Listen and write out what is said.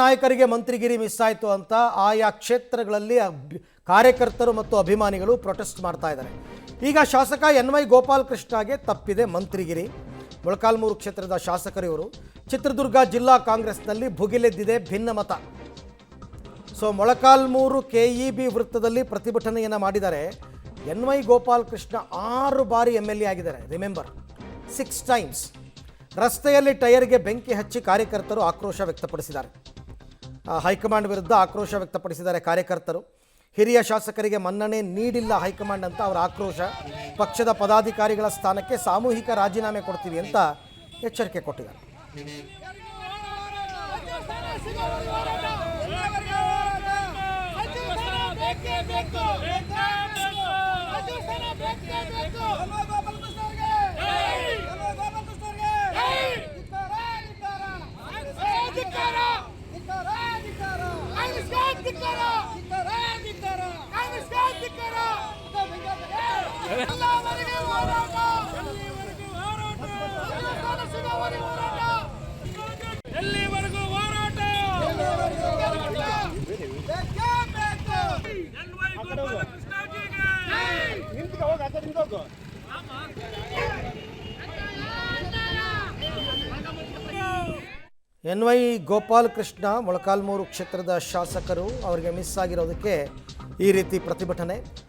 ನಾಯಕರಿಗೆ ಮಂತ್ರಿಗಿರಿ ಮಿಸ್ ಆಯಿತು ಅಂತ ಆಯಾ ಕ್ಷೇತ್ರಗಳಲ್ಲಿ ಕಾರ್ಯಕರ್ತರು ಮತ್ತು ಅಭಿಮಾನಿಗಳು ಪ್ರೊಟೆಸ್ಟ್ ಮಾಡ್ತಾ ಇದ್ದಾರೆ. ಈಗ ಶಾಸಕ NY ಗೋಪಾಲಕೃಷ್ಣಗೆ ತಪ್ಪಿದೆ ಮಂತ್ರಿಗಿರಿ. ಮೊಳಕಾಲ್ಮೂರು ಕ್ಷೇತ್ರದ ಶಾಸಕರು ಇವರು. ಚಿತ್ರದುರ್ಗ ಜಿಲ್ಲಾ ಕಾಂಗ್ರೆಸ್ನಲ್ಲಿ ಭುಗಿಲೆದ್ದಿದೆ ಭಿನ್ನಮತ. ಮೊಳಕಾಲ್ಮೂರು KEB ವೃತ್ತದಲ್ಲಿ ಪ್ರತಿಭಟನೆಯನ್ನು ಮಾಡಿದ್ದಾರೆ. NY ಗೋಪಾಲಕೃಷ್ಣ 6 ಬಾರಿ MLA ಆಗಿದ್ದಾರೆ. Remember 6 times. ರಸ್ತೆಯಲ್ಲಿ ಟೈರ್ಗೆ ಬೆಂಕಿ ಹಚ್ಚಿ ಕಾರ್ಯಕರ್ತರು ಆಕ್ರೋಶ ವ್ಯಕ್ತಪಡಿಸಿದ್ದಾರೆ. ಹೈಕಮಾಂಡ್ ವಿರುದ್ಧ ಆಕ್ರೋಶ ವ್ಯಕ್ತಪಡಿಸಿದ್ದಾರೆ ಕಾರ್ಯಕರ್ತರು. ಹಿರಿಯ ಶಾಸಕರಿಗೆ ಮನ್ನಣೆ ನೀಡಿಲ್ಲ ಹೈಕಮಾಂಡ್ ಅಂತ ಅವರ ಆಕ್ರೋಶ. ಪಕ್ಷದ ಪದಾಧಿಕಾರಿಗಳ ಸ್ಥಾನಕ್ಕೆ ಸಾಮೂಹಿಕ ರಾಜೀನಾಮೆ ಕೊಡ್ತೀವಿ ಅಂತ ಎಚ್ಚರಿಕೆ ಕೊಟ್ಟಿದ್ದಾರೆ. NY ಗೋಪಾಲಕೃಷ್ಣ ಮೊಳಕಾಲ್ಮೂರು ಕ್ಷೇತ್ರದ ಶಾಸಕರು, ಅವರಿಗೆ ಮಿಸ್ ಆಗಿರೋದಕ್ಕೆ ಈ ರೀತಿ ಪ್ರತಿಭಟನೆ.